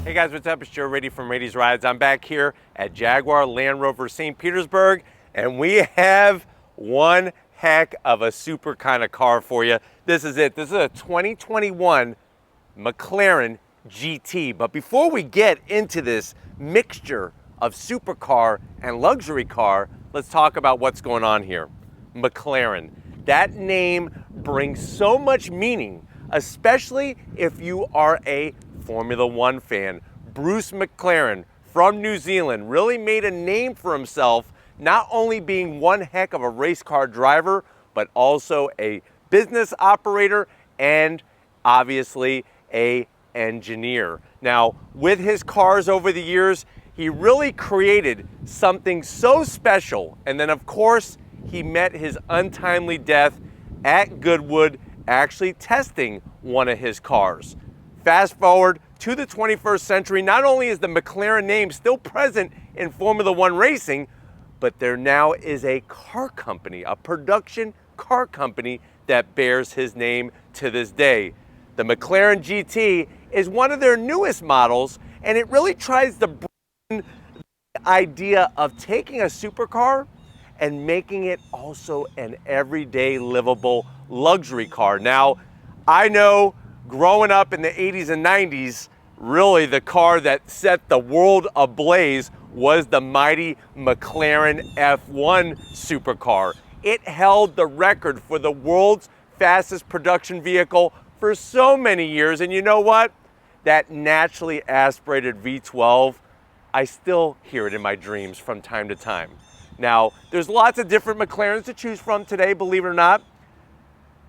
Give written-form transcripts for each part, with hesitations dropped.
Hey guys, what's up? It's Joe Rady from Rady's Rides. I'm back here at Jaguar Land Rover St. Petersburg, and we have one heck of a super kind of car for you. This is it. This is a 2021 McLaren GT. But before we get into this mixture of supercar and luxury car, let's talk about what's going on here. McLaren. That name brings so much meaning, especially if you are a Formula One fan. Bruce McLaren from New Zealand really made a name for himself, not only being one heck of a race car driver, but also a business operator and obviously a engineer. Now, with his cars over the years, he really created something so special. And then of course, he met his untimely death at Goodwood, actually testing one of his cars. Fast forward to the 21st century, not only is the McLaren name still present in Formula One racing, but there now is a car company, a production car company that bears his name to this day. The McLaren GT is one of their newest models, and it really tries to bring the idea of taking a supercar and making it also an everyday livable luxury car. Now, I know growing up in the 80s and 90s, really the car that set the world ablaze was the mighty McLaren F1 supercar. It held the record for the world's fastest production vehicle for so many years. And you know what? That naturally aspirated V12, I still hear it in my dreams from time to time. Now, there's lots of different McLarens to choose from today, believe it or not.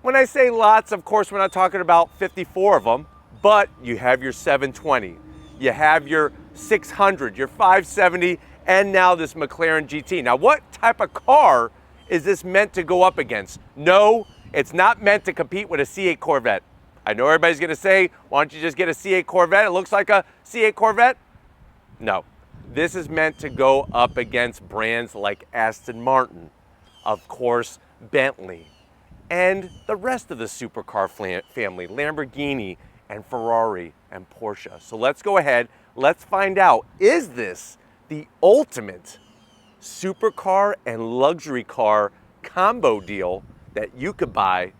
When I say lots, of course, we're not talking about 54 of them, but you have your 720, you have your 600, your 570, and now this McLaren GT. Now, what type of car is this meant to go up against? No, it's not meant to compete with a C8 Corvette. I know everybody's gonna say, why don't you just get a C8 Corvette? It looks like a C8 Corvette. No, this is meant to go up against brands like Aston Martin, of course, Bentley, and the rest of the supercar family, Lamborghini and Ferrari and Porsche. So let's go ahead, let's find out, is this the ultimate supercar and luxury car combo deal that you could buy,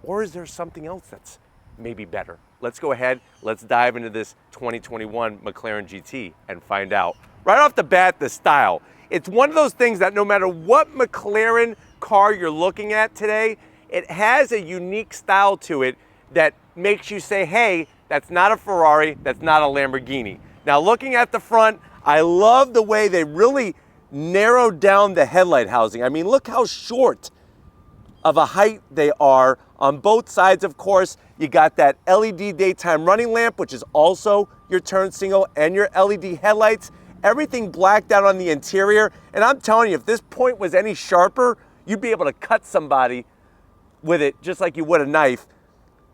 or is there something else that's maybe better? Let's go ahead, let's dive into this 2021 McLaren GT and find out. Right off the bat, the style. It's one of those things that no matter what McLaren car you're looking at today, it has a unique style to it that makes you say, hey, that's not a Ferrari, that's not a Lamborghini. Now, looking at the front, I love the way they really narrowed down the headlight housing. I mean, look how short of a height they are on both sides. Of course, you got that LED daytime running lamp, which is also your turn signal, and your LED headlights. Everything blacked out on the interior. And I'm telling you, if this point was any sharper, you'd be able to cut somebody with it just like you would a knife.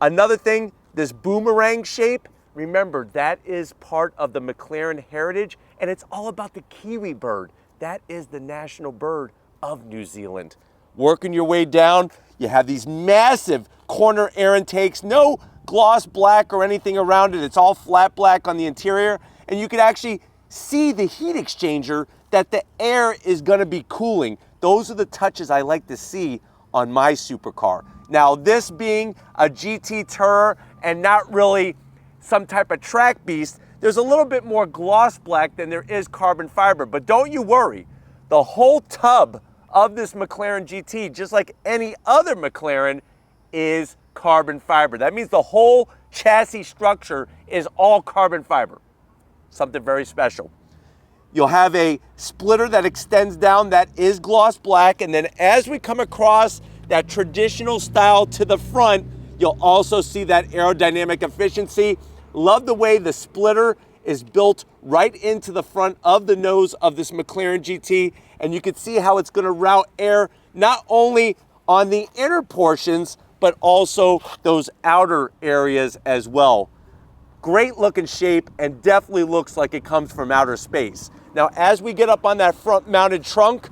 Another thing, this boomerang shape, remember that is part of the McLaren heritage, and it's all about the kiwi bird. That is the national bird of New Zealand. Working your way down, you have these massive corner air intakes, no gloss black or anything around it. It's all flat black on the interior, and you can actually see the heat exchanger that the air is gonna be cooling. Those are the touches I like to see on my supercar. Now, this being a GT Tourer and not really some type of track beast, there's a little bit more gloss black than there is carbon fiber, but don't you worry. The whole tub of this McLaren GT, just like any other McLaren, is carbon fiber. That means the whole chassis structure is all carbon fiber. Something very special. You'll have a splitter that extends down that is gloss black, and then as we come across that traditional style to the front, you'll also see that aerodynamic efficiency. Love the way the splitter is built right into the front of the nose of this McLaren GT, and you can see how it's going to route air not only on the inner portions, but also those outer areas as well. Great looking shape, and definitely looks like it comes from outer space. Now, as we get up on that front mounted trunk,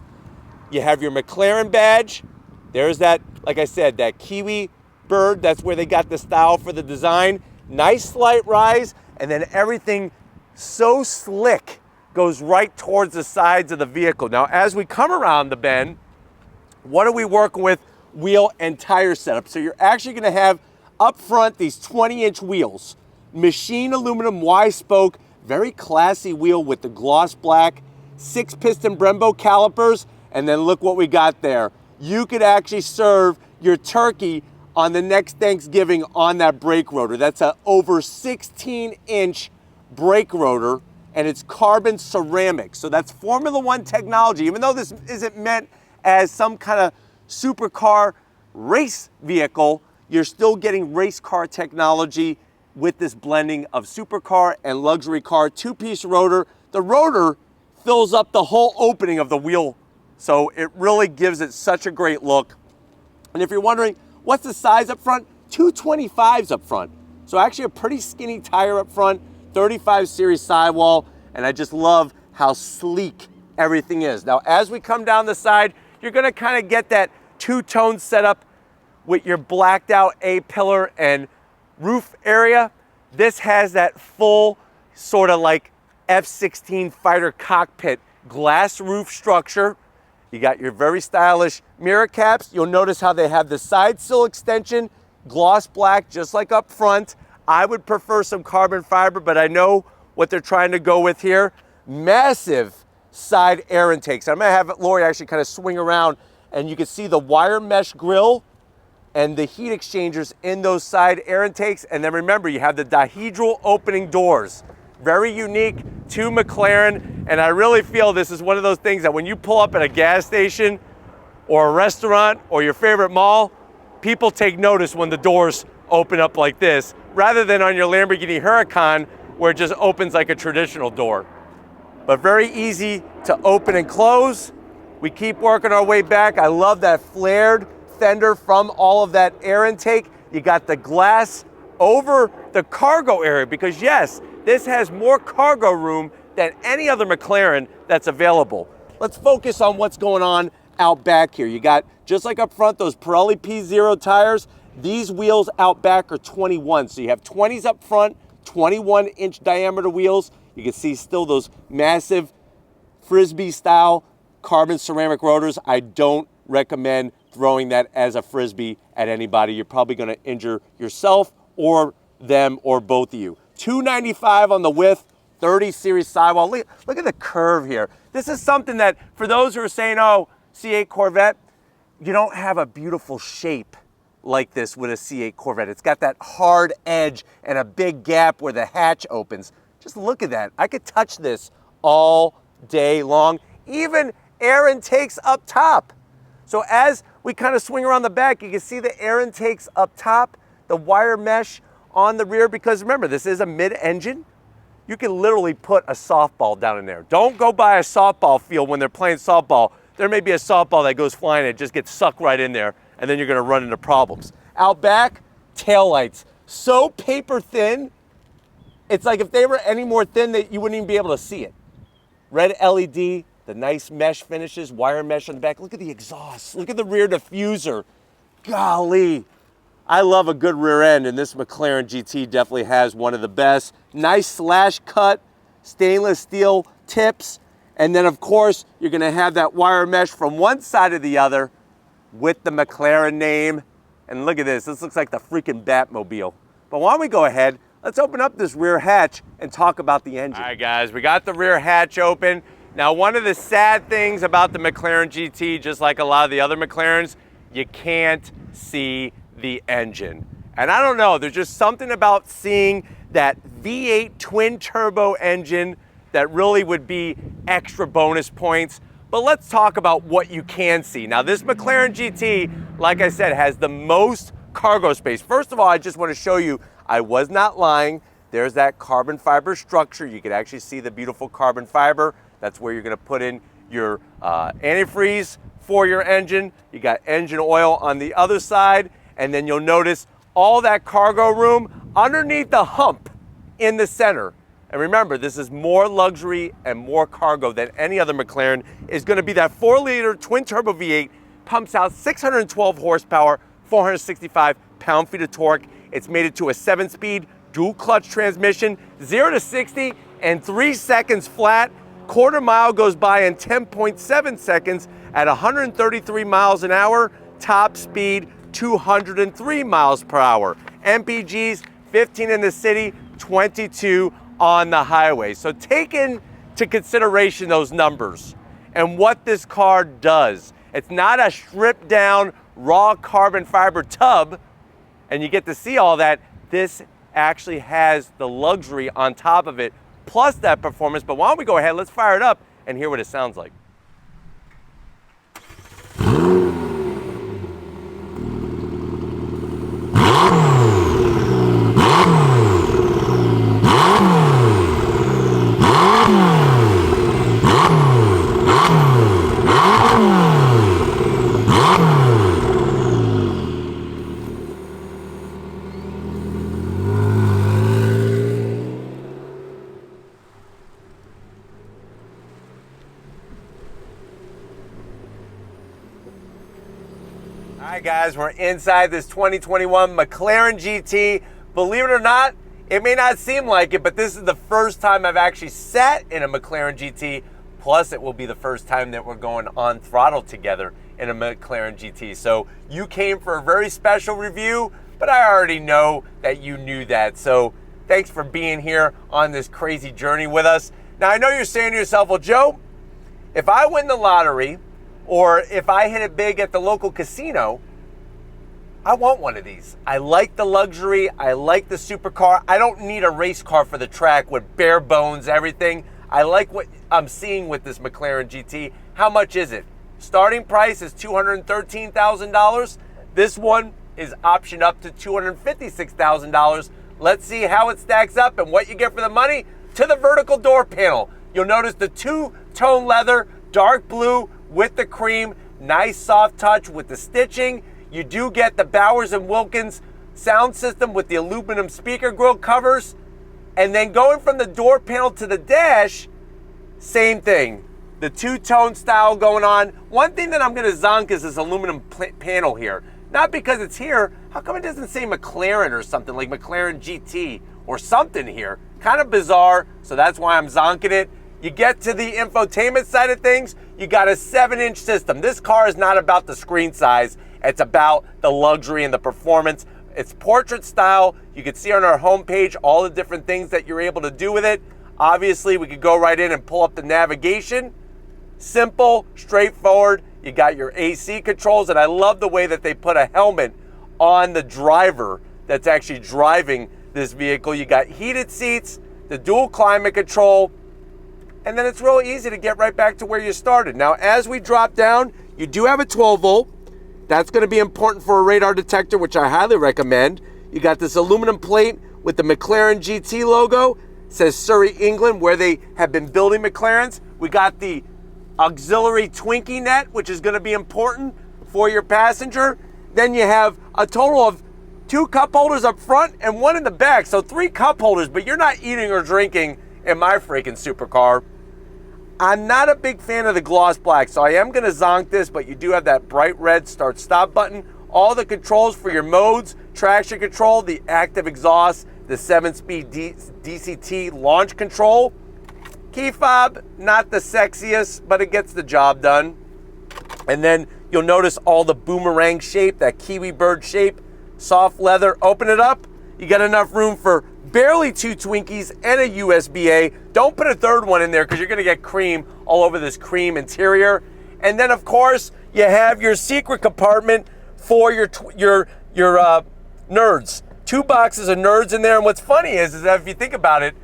you have your McLaren badge. There's that, like I said, that kiwi bird. That's where they got the style for the design. Nice slight rise, and then everything so slick, goes right towards the sides of the vehicle. Now, as we come around the bend, what are we working with? Wheel and tire setup. So you're actually gonna have up front these 20-inch wheels, machine aluminum Y-spoke, very classy wheel with the gloss black, 6-piston Brembo calipers, and then look what we got there. You could actually serve your turkey on the next Thanksgiving on that brake rotor. That's a over 16-inch brake rotor, and it's carbon ceramic. So that's Formula One technology. Even though this isn't meant as some kind of supercar race vehicle, you're still getting race car technology with this blending of supercar and luxury car. 2-piece rotor. The rotor fills up the whole opening of the wheel, so it really gives it such a great look. And if you're wondering, what's the size up front? 225s up front. So actually a pretty skinny tire up front, 35 series sidewall, and I just love how sleek everything is. Now, as we come down the side, you're gonna kind of get that two-tone setup with your blacked out A-pillar and roof area. This has that full sort of like F-16 fighter cockpit glass roof structure. You got your very stylish mirror caps. You'll notice how they have the side sill extension, gloss black, just like up front. I would prefer some carbon fiber, but I know what they're trying to go with here. Massive side air intakes. I'm gonna have Lori actually kind of swing around, and you can see the wire mesh grille and the heat exchangers in those side air intakes. And then remember, you have the dihedral opening doors. Very unique to McLaren, and I really feel this is one of those things that when you pull up at a gas station or a restaurant or your favorite mall, people take notice when the doors open up like this, rather than on your Lamborghini Huracan where it just opens like a traditional door. But very easy to open and close. We keep working our way back. I love that flared fender from all of that air intake. You got the glass over the cargo area because yes, this has more cargo room than any other McLaren that's available. Let's focus on what's going on out back here. You got, just like up front, those Pirelli P0 tires. These wheels out back are 21. So you have 20s up front, 21-inch diameter wheels. You can see still those massive Frisbee-style carbon ceramic rotors. I don't recommend throwing that as a Frisbee at anybody. You're probably gonna injure yourself or them or both of you. 295 on the width, 30 series sidewall. Look at the curve here. This is something that, for those who are saying, oh, C8 Corvette, you don't have a beautiful shape like this with a C8 Corvette. It's got that hard edge and a big gap where the hatch opens. Just look at that. I could touch this all day long. Even air intakes up top. So as we kind of swing around the back, you can see the air intakes up top, the wire mesh on the rear, because remember, this is a mid-engine. You can literally put a softball down in there. Don't go by a softball field when they're playing softball. There may be a softball that goes flying and it just gets sucked right in there, and then you're gonna run into problems. Out back, taillights. So paper thin, it's like if they were any more thin that you wouldn't even be able to see it. Red LED, the nice mesh finishes, wire mesh on the back. Look at the exhaust. Look at the rear diffuser. Golly. I love a good rear end, and this McLaren GT definitely has one of the best. Nice slash cut, stainless steel tips, and then of course, you're gonna have that wire mesh from one side to the other with the McLaren name. And look at this looks like the freaking Batmobile. But why don't we go ahead, let's open up this rear hatch and talk about the engine. All right guys, we got the rear hatch open. Now one of the sad things about the McLaren GT, just like a lot of the other McLarens, you can't see the engine. And I don't know, there's just something about seeing that V8 twin turbo engine that really would be extra bonus points. But let's talk about what you can see. Now this McLaren GT, like I said, has the most cargo space. First of all, I just want to show you, I was not lying. There's that carbon fiber structure. You can actually see the beautiful carbon fiber. That's where you're gonna put in your antifreeze for your engine. You got engine oil on the other side. And then you'll notice all that cargo room underneath the hump in the center. And remember, this is more luxury and more cargo than any other McLaren. Is gonna be that 4-liter twin turbo V8, pumps out 612 horsepower, 465 pound-feet of torque. It's made it to a 7-speed dual clutch transmission, 0 to 60 and 3 seconds flat. Quarter mile goes by in 10.7 seconds at 133 miles an hour. Top speed 203 miles per hour. MPGs 15 in the city, 22 on the highway. So take into consideration those numbers and what this car does. It's not a stripped down raw carbon fiber tub, and you get to see all that. This actually has the luxury on top of it, plus that performance. But why don't we go ahead, let's fire it up and hear what it sounds like. All right, guys, we're inside this 2021 McLaren GT. Believe it or not, it may not seem like it, but this is the first time I've actually sat in a McLaren GT. Plus, it will be the first time that we're going on throttle together in a McLaren GT. So you came for a very special review, but I already know that you knew that. So thanks for being here on this crazy journey with us. Now, I know you're saying to yourself, well, Joe, if I win the lottery, or if I hit it big at the local casino, I want one of these. I like the luxury. I like the supercar. I don't need a race car for the track with bare bones, everything. I like what I'm seeing with this McLaren GT. How much is it? Starting price is $213,000. This one is optioned up to $256,000. Let's see how it stacks up and what you get for the money. To the vertical door panel, you'll notice the two-tone leather, dark blue, with the cream, nice soft touch with the stitching. You do get the Bowers & Wilkins sound system with the aluminum speaker grill covers. And then going from the door panel to the dash, same thing. The two-tone style going on. One thing that I'm gonna zonk is this aluminum panel here. Not because it's here, how come it doesn't say McLaren or something, like McLaren GT or something here? Kind of bizarre, so that's why I'm zonking it. You get to the infotainment side of things, you got a 7-inch system. This car is not about the screen size, it's about the luxury and the performance. It's portrait style. You can see on our homepage all the different things that you're able to do with it. Obviously, we could go right in and pull up the navigation. Simple, straightforward. You got your AC controls, and I love the way that they put a helmet on the driver that's actually driving this vehicle. You got heated seats, the dual climate control, and then it's real easy to get right back to where you started. Now, as we drop down, you do have a 12 volt. That's gonna be important for a radar detector, which I highly recommend. You got this aluminum plate with the McLaren GT logo. It says Surrey, England, where they have been building McLarens. We got the auxiliary Twinkie net, which is gonna be important for your passenger. Then you have a total of 2 cup holders up front and 1 in the back. So 3 cup holders, but you're not eating or drinking in my freaking supercar. I'm not a big fan of the gloss black, so I am gonna zonk this, but you do have that bright red start stop button. All the controls for your modes, traction control, the active exhaust, the 7-speed DCT launch control. Key fob, not the sexiest, but it gets the job done. And then you'll notice all the boomerang shape, that kiwi bird shape, soft leather. Open it up, you got enough room for barely 2 Twinkies and a USB-A. Don't put a third one in there because you're gonna get cream all over this cream interior. And then of course, you have your secret compartment for your nerds. 2 boxes of nerds in there. And what's funny is that if you think about it,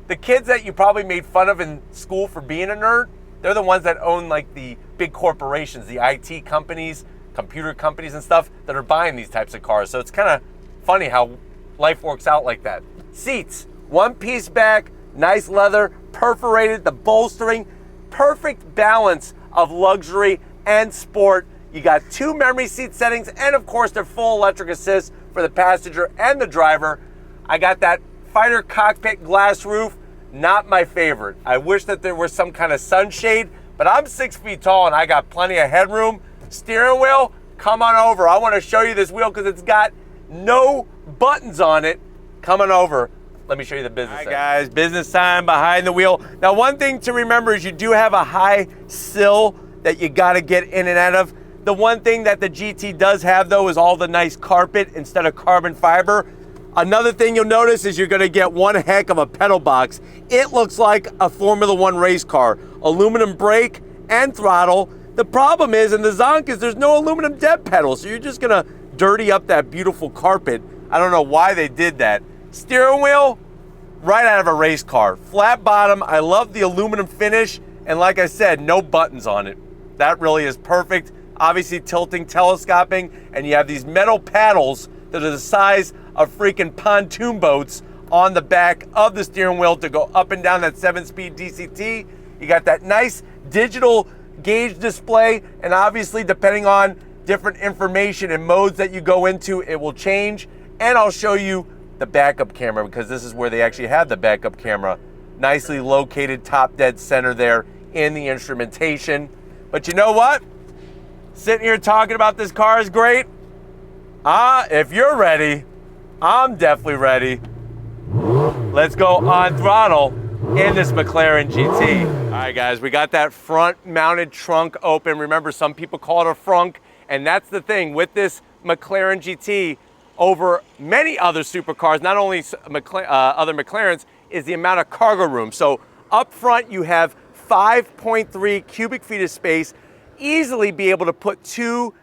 the kids that you probably made fun of in school for being a nerd, they're the ones that own like the big corporations, the IT companies, computer companies and stuff that are buying these types of cars. So it's kind of funny how life works out like that. Seats, 1-piece back, nice leather, perforated, the bolstering, perfect balance of luxury and sport. You got 2 memory seat settings, and of course they're full electric assist for the passenger and the driver. I got that fighter cockpit glass roof, not my favorite. I wish that there was some kind of sunshade, but I'm 6 feet tall and I got plenty of headroom. Steering wheel, come on over. I want to show you this wheel because it's got no buttons on it. Coming over. let me show you the business. All right, guys, business time behind the wheel. Now, one thing to remember is you do have a high sill that you got to get in and out of. The one thing that the GT does have, though, is all the nice carpet instead of carbon fiber. Another thing you'll notice is you're going to get one heck of a pedal box. It looks like a Formula One race car. Aluminum brake and throttle. The problem is, in the Zonk, is there's no aluminum dead pedal, so you're just going to dirty up that beautiful carpet. I don't know why they did that. Steering wheel, right out of a race car. Flat bottom. I love the aluminum finish, and like I said, no buttons on it. That really is perfect. Obviously tilting, telescoping, and you have these metal paddles that are the size of freaking pontoon boats on the back of the steering wheel to go up and down that 7-speed DCT. You got that nice digital gauge display, and obviously depending on different information and modes that you go into, it will change. And I'll show you the backup camera, because this is where they actually have the backup camera. Nicely located top dead center there in the instrumentation. But you know what? Sitting here talking about this car is great. If you're ready, I'm definitely ready. Let's go on throttle in this McLaren GT. All right, guys, we got that front mounted trunk open. Remember, some people call it a frunk, and that's the thing with this McLaren GT over many other supercars, not only other McLarens, is the amount of cargo room. So up front, you have 5.3 cubic feet of space, easily be able to put 2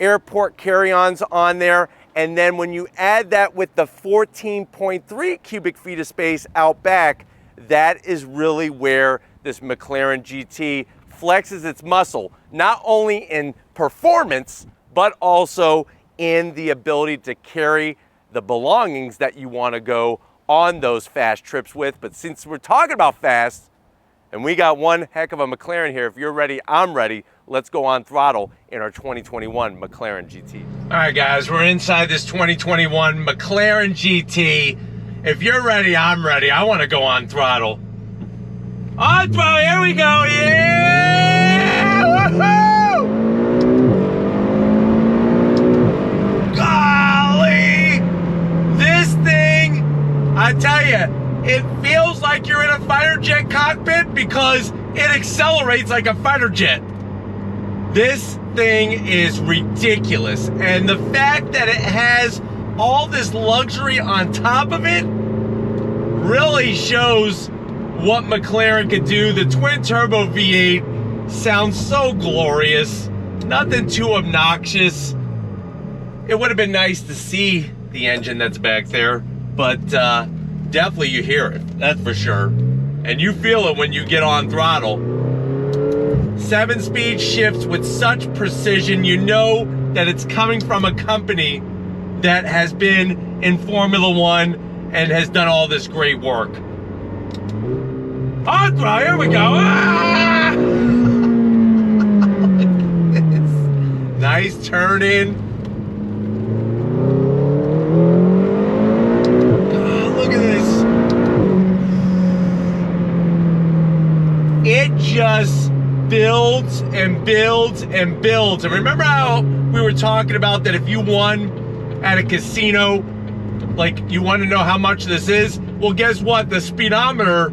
airport carry-ons on there. And then when you add that with the 14.3 cubic feet of space out back, that is really where this McLaren GT flexes its muscle, not only in performance, but also in the ability to carry the belongings that you want to go on those fast trips with. But since we're talking about fast, and we got one heck of a McLaren here, if you're ready, I'm ready. Let's go on throttle in our 2021 McLaren GT. All right, guys, we're inside this 2021 McLaren GT. If you're ready, I'm ready. I want to go on throttle. On throttle, here we go. Yeah! Woohoo! Golly! This thing, I tell you, it feels like you're in a fighter jet cockpit because it accelerates like a fighter jet. This thing is ridiculous. And the fact that it has all this luxury on top of it really shows what McLaren could do. The twin turbo V8 sounds so glorious. Nothing too obnoxious. It would have been nice to see the engine that's back there, but definitely you hear it, that's for sure. And you feel it when you get on throttle. 7-speed shifts with such precision. You know that it's coming from a company that has been in Formula One and has done all this great work. On throttle, here we go. Ah! Look at this. Nice turn in. Look at this. It just builds and builds and builds. And remember how we were talking about that if you won at a casino, like you want to know how much this is? Well, guess what? The speedometer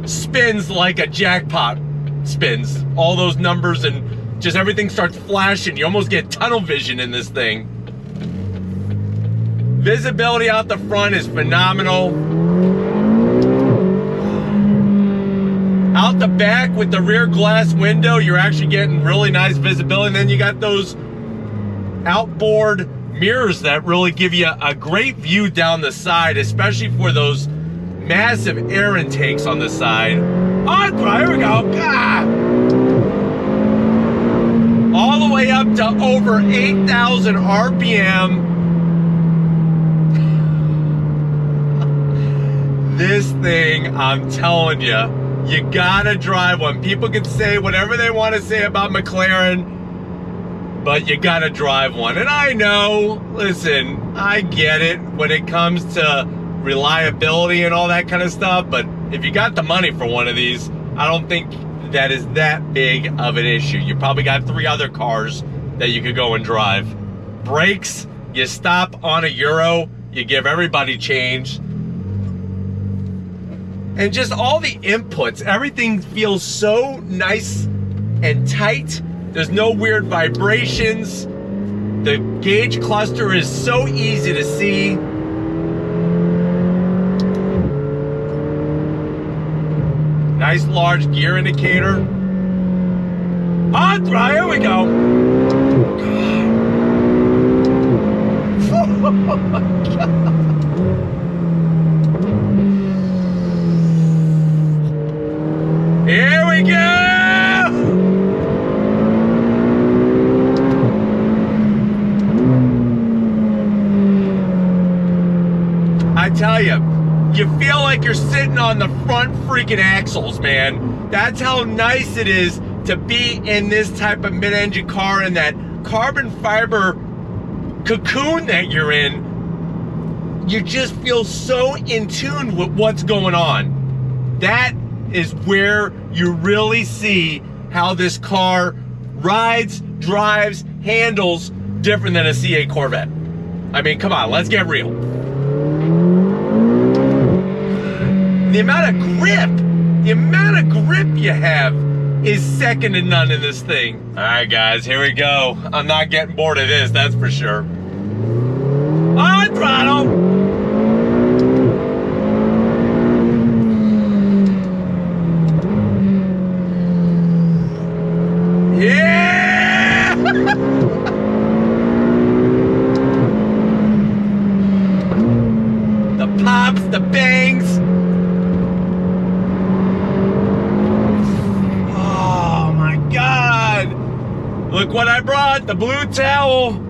spins like a jackpot spins. All those numbers and just everything starts flashing. You almost get tunnel vision in this thing. Visibility out the front is phenomenal. Out the back with the rear glass window, you're actually getting really nice visibility. And then you got those outboard mirrors that really give you a great view down the side, especially for those massive air intakes on the side. Oh, here we go. Ah! All the way up to over 8,000 RPM. This thing, I'm telling you, you gotta drive one. People can say whatever they want to say about McLaren, but you gotta drive one. And I know, listen, I get it when it comes to reliability and all that kind of stuff, but if you got the money for one of these, I don't think that is that big of an issue. You probably got 3 other cars that you could go and drive. Brakes, you stop on a Euro, you give everybody change. And just all the inputs, everything feels so nice and tight. There's no weird vibrations. The gauge cluster is so easy to see. Nice large gear indicator. On throttle, here we go. Oh my God. Here we go! I tell you, you feel like you're sitting on the front freaking axles, man. That's how nice it is to be in this type of mid-engine car, and that carbon fiber cocoon that you're in. You just feel so in tune with what's going on. That is where you really see how this car rides, drives, handles different than a C8 Corvette. I mean, come on, let's get real. The amount of grip you have is second to none in this thing. All right, guys, here we go. I'm not getting bored of this, that's for sure. On throttle. Yeah! The pops, the bangs. Oh my God. Look what I brought, the blue towel.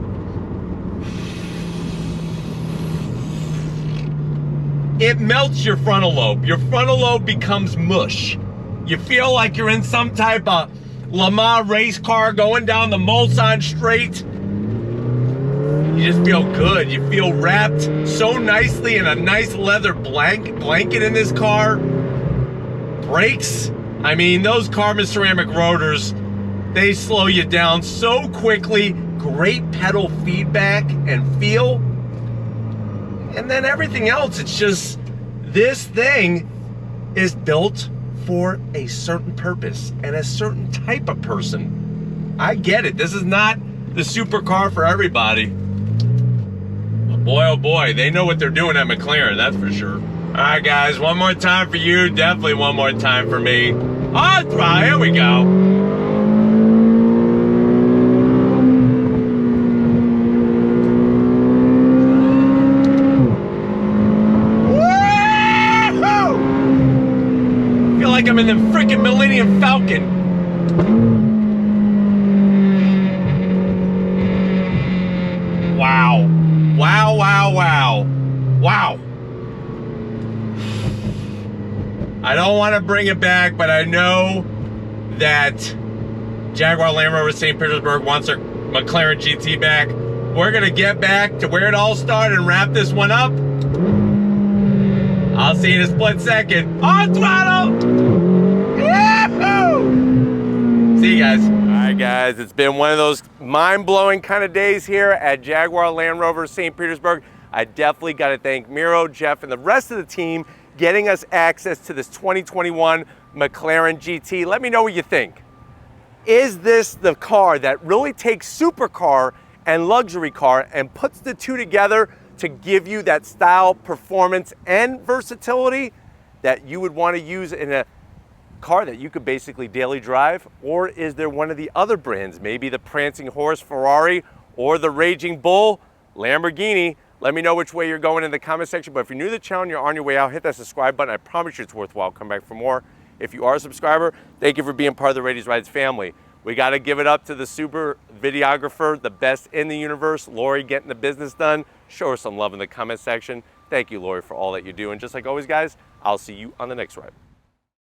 It melts your frontal lobe. Your frontal lobe becomes mush. You feel like you're in some type of Le Mans race car going down the Mulsanne Straight. You just feel good. You feel wrapped so nicely in a nice leather blanket in this car. Brakes, I mean, those carbon ceramic rotors, they slow you down so quickly. Great pedal feedback and feel. And then everything else, it's just, this thing is built for a certain purpose and a certain type of person. I get it. This is not the supercar for everybody. But boy, oh boy, they know what they're doing at McLaren, that's for sure. All right, guys, one more time for you. Definitely one more time for me. On throttle, here we go. Like I'm in the freaking Millennium Falcon. Wow. Wow, wow, wow. Wow. I don't want to bring it back, but I know that Jaguar Land Rover St. Petersburg wants their McLaren GT back. We're going to get back to where it all started and wrap this one up. I'll see you in a split second. On throttle! Yahoo! See you guys. All right, guys, it's been one of those mind-blowing kind of days here at Jaguar Land Rover St. Petersburg. I definitely got to thank Miro, Jeff, and the rest of the team getting us access to this 2021 McLaren GT. Let me know what you think. Is this the car that really takes supercar and luxury car and puts the two together to give you that style, performance, and versatility that you would want to use in a car that you could basically daily drive? Or is there one of the other brands, maybe the Prancing Horse Ferrari or the Raging Bull Lamborghini? Let me know which way you're going in the comment section. But if you're new to the channel and you're on your way out, hit that subscribe button. I promise you it's worthwhile. Come back for more. If you are a subscriber, thank you for being part of the Radies Rides family. We got to give it up to the super videographer, the best in the universe, Lori, getting the business done. Show her some love in the comment section. Thank you, Lori, for all that you do. And just like always, guys, I'll see you on the next ride.